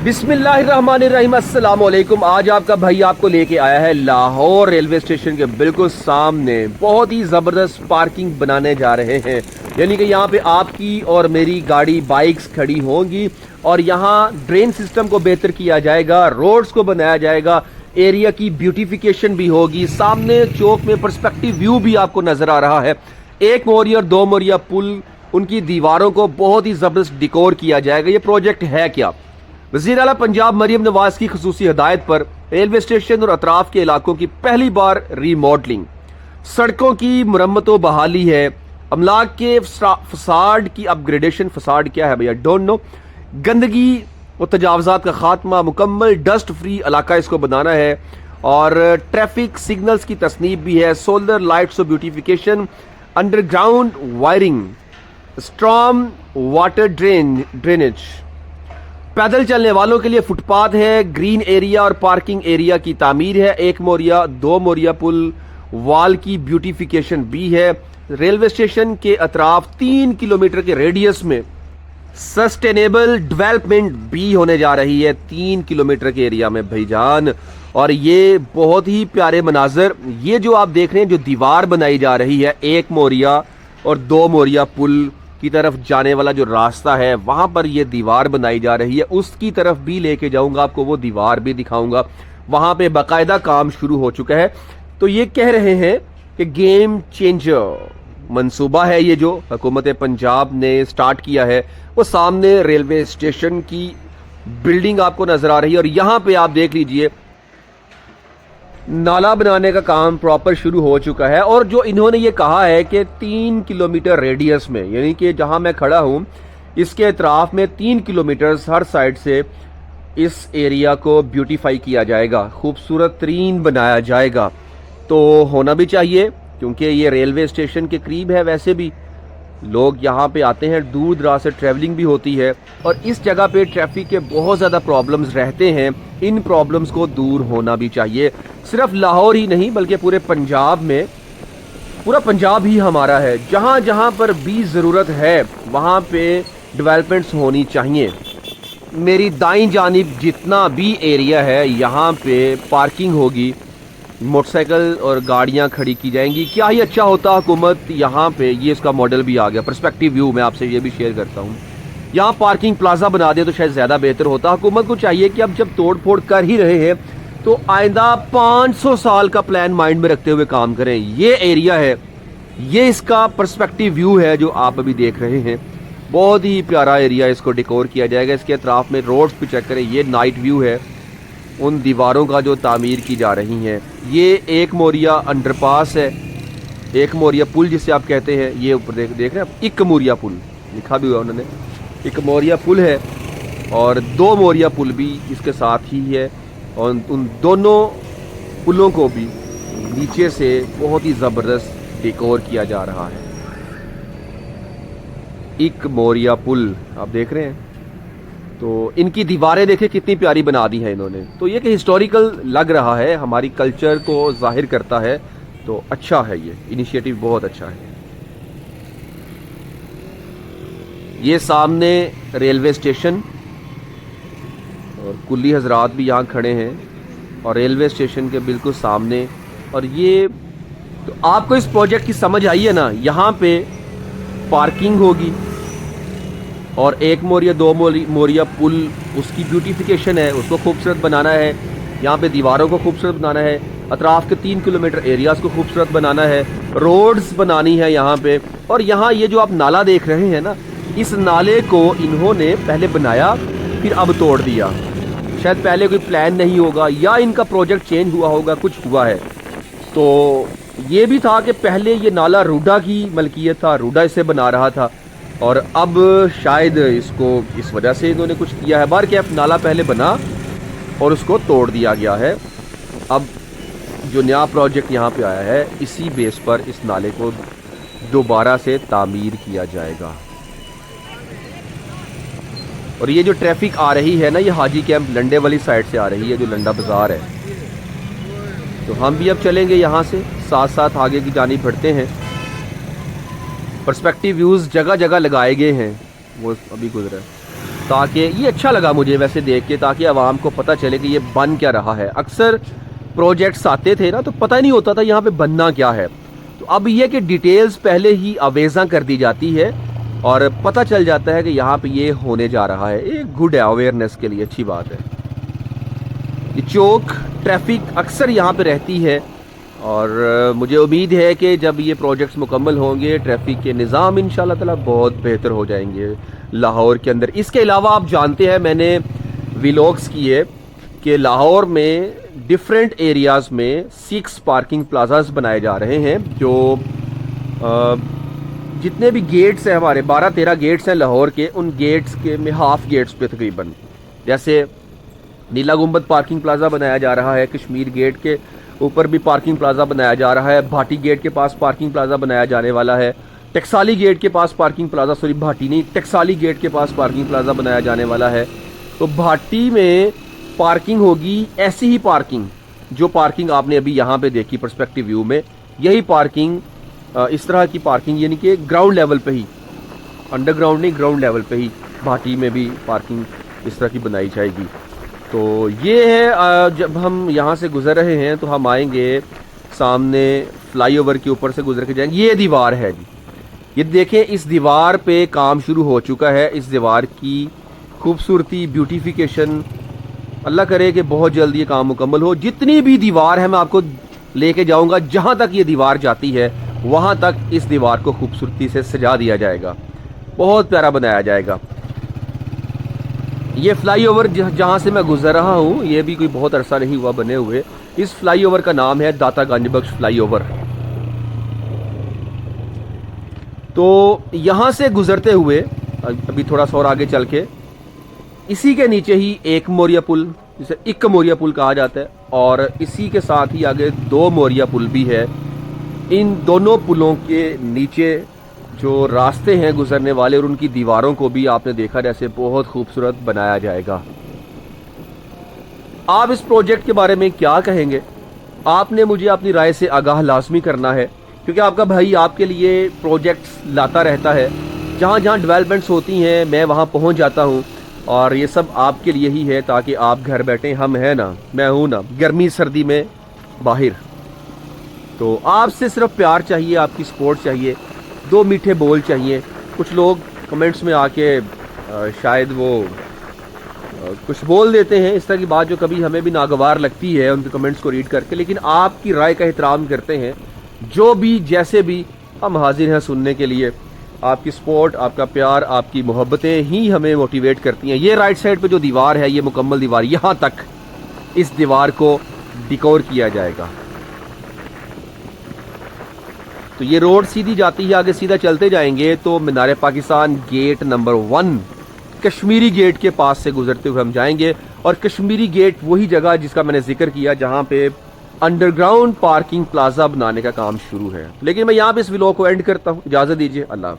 बिस्मिल्लाहिर्रहमानिर्रहीम, अस्सलाम वालेकुम। आज आपका भाई आपको लेके आया है लाहौर रेलवे स्टेशन के बिल्कुल सामने बहुत ही ज़बरदस्त पार्किंग बनाने जा रहे हैं। यानी कि यहाँ पे आपकी और मेरी गाड़ी बाइक्स खड़ी होंगी और यहाँ ड्रेन सिस्टम को बेहतर किया जाएगा, रोड्स को बनाया जाएगा, एरिया की ब्यूटिफिकेशन भी होगी। सामने चौक में पर्सपेक्टिव व्यू भी आपको नजर आ रहा है। एक मोरिया और दो मोरिया पुल, उनकी दीवारों को बहुत ही ज़बरदस्त डिकोर किया जाएगा। ये प्रोजेक्ट है क्या? वज़ीर आला पंजाब मरियम नवाज की खुसूसी हिदायत पर रेलवे स्टेशन और अतराफ के इलाकों की पहली बार रीमॉडलिंग, सड़कों की मुरम्मत व बहाली है, अमलाक के फसाड की अपग्रेडेशन। फसाड क्या है भैया? Don't know. गंदगी व तजावजात का खात्मा, मुकम्मल डस्ट फ्री इलाका इसको बनाना है और ट्रैफिक सिग्नल्स की तस्नीब भी है, सोलर लाइट्स और beautification, underground wiring, storm water drainage, पैदल चलने वालों के लिए फुटपाथ है, ग्रीन एरिया और पार्किंग एरिया की तामीर है, एक मोरिया दो मोरिया पुल वाल की ब्यूटिफिकेशन भी है। रेलवे स्टेशन के अतराफ 3 किलोमीटर के रेडियस में सस्टेनेबल डेवलपमेंट भी होने जा रही है 3 किलोमीटर के एरिया में भाईजान। और ये बहुत ही प्यारे मनाजर, ये जो आप देख रहे हैं, जो दीवार बनाई जा रही है एक मोरिया और दो मोरिया पुल की तरफ जाने वाला जो रास्ता है, वहां पर ये दीवार बनाई जा रही है। उसकी तरफ भी लेके जाऊंगा, आपको वो दीवार भी दिखाऊंगा। वहां पे बाकायदा काम शुरू हो चुका है। तो ये कह रहे हैं कि गेम चेंजर मंसूबा है ये जो हुकूमत पंजाब ने स्टार्ट किया है। वो सामने रेलवे स्टेशन की बिल्डिंग आपको नजर आ रही है और यहां पे आप देख लीजिए नाला बनाने का काम प्रॉपर शुरू हो चुका है। और जो इन्होंने ये कहा है कि 3 किलोमीटर रेडियस में, यानी कि जहां मैं खड़ा हूं इसके अतराफ में 3 किलोमीटर हर साइड से इस एरिया को ब्यूटीफाई किया जाएगा, खूबसूरत तरीन बनाया जाएगा। तो होना भी चाहिए क्योंकि ये रेलवे स्टेशन के करीब है। वैसे भी लोग यहाँ पे आते हैं, दूर दराज से ट्रैवलिंग भी होती है और इस जगह पे ट्रैफिक के बहुत ज़्यादा प्रॉब्लम्स रहते हैं। इन प्रॉब्लम्स को दूर होना भी चाहिए। सिर्फ लाहौर ही नहीं बल्कि पूरे पंजाब में, पूरा पंजाब ही हमारा है। जहाँ जहाँ पर भी ज़रूरत है वहाँ पे डेवलपमेंट्स होनी चाहिए। मेरी दाईं जानिब जितना भी एरिया है यहाँ पे पार्किंग होगी, मोटरसाइकिल और गाड़ियां खड़ी की जाएंगी। क्या ही अच्छा होता हुकूमत यहाँ पे, ये इसका मॉडल भी आ गया, पर्सपेक्टिव व्यू मैं आपसे ये भी शेयर करता हूँ। यहाँ पार्किंग प्लाजा बना दे तो शायद ज़्यादा बेहतर होता। हुकूमत को चाहिए कि अब जब तोड़ फोड़ कर ही रहे हैं तो आइंदा 500 साल का प्लान माइंड में रखते हुए काम करें। ये एरिया है, ये इसका पर्सपेक्टिव व्यू है जो आप अभी देख रहे हैं। बहुत ही प्यारा एरिया, इसको डिकोर किया जाएगा। इसके अतराफ में रोड्स भी चेक करें, ये नाइट व्यू है उन दीवारों का जो तामीर की जा रही हैं। ये एक मोरिया अंडरपास है, एक मोरिया पुल जिसे आप कहते हैं। ये ऊपर देख रहे हैं, एक मोरिया पुल लिखा भी हुआ उन्होंने, एक मोरिया पुल है और दो मोरिया पुल भी इसके साथ ही है। और उन दोनों पुलों को भी नीचे से बहुत ही ज़बरदस्त डेकोर किया जा रहा है। एक मोरिया पुल आप देख रहे हैं, तो इनकी दीवारें देखें कितनी प्यारी बना दी हैं इन्होंने। तो ये कि हिस्टोरिकल लग रहा है, हमारी कल्चर को जाहिर करता है। तो अच्छा है, ये इनिशिएटिव बहुत अच्छा है। ये सामने रेलवे स्टेशन और कुल्ली हजरात भी यहाँ खड़े हैं और रेलवे स्टेशन के बिल्कुल सामने। और ये तो आपको इस प्रोजेक्ट की समझ आई है ना। यहाँ पे पार्किंग होगी और एक मोरिया दो मोरिया पुल, उसकी ब्यूटिफिकेशन है, उसको खूबसूरत बनाना है। यहाँ पे दीवारों को खूबसूरत बनाना है, अतराफ के 3 किलोमीटर एरियाज़ को खूबसूरत बनाना है, रोड्स बनानी है यहाँ पे। और यहाँ ये जो आप नाला देख रहे हैं ना, इस नाले को इन्होंने पहले बनाया फिर अब तोड़ दिया। शायद पहले कोई प्लान नहीं होगा या इनका प्रोजेक्ट चेंज हुआ होगा, कुछ हुआ है। तो ये भी था कि पहले ये नाला रूडा की मलकियत था, रूडा इसे बना रहा था और अब शायद इसको इस वजह से इन्होंने कुछ किया है। बार क्या, नाला पहले बना और उसको तोड़ दिया गया है। अब जो नया प्रोजेक्ट यहाँ पे आया है, इसी बेस पर इस नाले को दोबारा से तामीर किया जाएगा। और ये जो ट्रैफिक आ रही है ना, ये हाजी कैंप लंडे वाली साइड से आ रही है, जो लंडा बाज़ार है। तो हम भी अब चलेंगे यहाँ से, साथ साथ आगे की जानिब बढ़ते हैं। पर्सपेक्टिव व्यूज़ जगह जगह लगाए गए हैं, वो अभी गुजरा है। ताकि ये अच्छा लगा मुझे वैसे देख के, ताकि आवाम को पता चले कि ये बन क्या रहा है। अक्सर प्रोजेक्ट्स आते थे ना तो पता नहीं होता था यहाँ पे बनना क्या है, तो अब ये कि डिटेल्स पहले ही अवेज़ा कर दी जाती है और पता चल जाता है कि यहाँ पे ये होने जा रहा है। ये गुड है, अवेयरनेस के लिए अच्छी बात है। ये चौक ट्रैफिक अक्सर यहाँ पे रहती है और मुझे उम्मीद है कि जब ये प्रोजेक्ट्स मुकम्मल होंगे ट्रैफिक के निज़ाम इंशाल्लाह ताला बहुत बेहतर हो जाएंगे लाहौर के अंदर। इसके अलावा आप जानते हैं मैंने व्लॉग्स किए कि लाहौर में डिफरेंट एरियाज़ में 6 पार्किंग प्लाजाज बनाए जा रहे हैं। जो जितने भी गेट्स हैं हमारे 12-13 गेट्स हैं लाहौर के, उन गेट्स के में हाफ गेट्स पे तकरीबन, जैसे नीला गुंबद पार्किंग प्लाजा बनाया जा रहा है, कश्मीर गेट के ऊपर भी पार्किंग प्लाजा बनाया जा रहा है, भाटी गेट के पास पार्किंग प्लाजा बनाया जाने वाला है, टकसाली गेट के पास पार्किंग प्लाजा, सॉरी भाटी नहीं टकसाली गेट के पास पार्किंग प्लाजा बनाया जाने वाला है। तो भाटी में पार्किंग होगी ऐसी ही पार्किंग जो पार्किंग आपने अभी यहाँ पे देखी पर्सपेक्टिव व्यू में, यही पार्किंग इस तरह की पार्किंग यानी कि ग्राउंड लेवल पे ही, अंडरग्राउंड नहीं ग्राउंड लेवल पे ही भाटी में भी पार्किंग इस तरह की बनाई जाएगी। तो ये है जब हम यहाँ से गुजर रहे हैं तो हम आएंगे सामने फ्लाईओवर के ऊपर से गुजर के जाएंगे। ये दीवार है जी, ये देखें इस दीवार पे काम शुरू हो चुका है। इस दीवार की खूबसूरती ब्यूटिफिकेशन अल्लाह करे कि बहुत जल्द ये काम मुकम्मल हो। जितनी भी दीवार है मैं आपको लेके जाऊंगा, जहां तक ये दीवार जाती है वहां तक इस दीवार को खूबसूरती से सजा दिया जाएगा, बहुत प्यारा बनाया जाएगा। ये फ्लाईओवर जहां से मैं गुजर रहा हूं ये भी कोई बहुत अरसा नहीं हुआ बने हुए। इस फ्लाईओवर का नाम है दाता गंजबख्श फ्लाईओवर। तो यहां से गुजरते हुए अभी थोड़ा सा और आगे चल के इसी के नीचे ही एक मोरिया पुल, जिसे इक्क मोरिया पुल कहा जाता है, और इसी के साथ ही आगे 2 मोरिया पुल भी है। इन दोनों पुलों के नीचे जो रास्ते हैं गुजरने वाले और उनकी दीवारों को भी आपने देखा जैसे बहुत खूबसूरत बनाया जाएगा। आप इस प्रोजेक्ट के बारे में क्या कहेंगे? आपने मुझे अपनी राय से आगाह लाजमी करना है, क्योंकि आपका भाई आपके लिए प्रोजेक्ट्स लाता रहता है। जहाँ जहाँ डेवलपमेंट्स होती हैं मैं वहाँ पहुँच जाता हूँ और ये सब आपके लिए ही है, ताकि आप घर बैठे, हम हैं ना, मैं हूँ ना गर्मी सर्दी में बाहर। तो आपसे सिर्फ प्यार चाहिए, आपकी सपोर्ट चाहिए, 2 मीठे बोल चाहिए। कुछ लोग कमेंट्स में आके शायद वो कुछ बोल देते हैं इस तरह की बात जो कभी हमें भी नागवार लगती है उनके कमेंट्स को रीड करके, लेकिन आपकी राय का एहतराम करते हैं। जो भी जैसे भी हम हाजिर हैं सुनने के लिए। आपकी सपोर्ट, आपका प्यार, आपकी मोहब्बतें ही हमें मोटिवेट करती हैं। ये राइट साइड पे जो दीवार है, ये मुकम्मल दीवार, यहाँ तक इस दीवार को डिकोर किया जाएगा। तो ये रोड सीधी जाती है, आगे सीधा चलते जाएंगे तो Minar Pakistan gate number 1 Kashmiri gate के पास से गुजरते हुए हम जाएंगे। और कश्मीरी गेट वही जगह जिसका मैंने जिक्र किया जहां पे अंडरग्राउंड पार्किंग प्लाजा बनाने का काम शुरू है। लेकिन मैं यहाँ पे इस व्लॉग को एंड करता हूँ, इजाजत दीजिए, अल्लाह।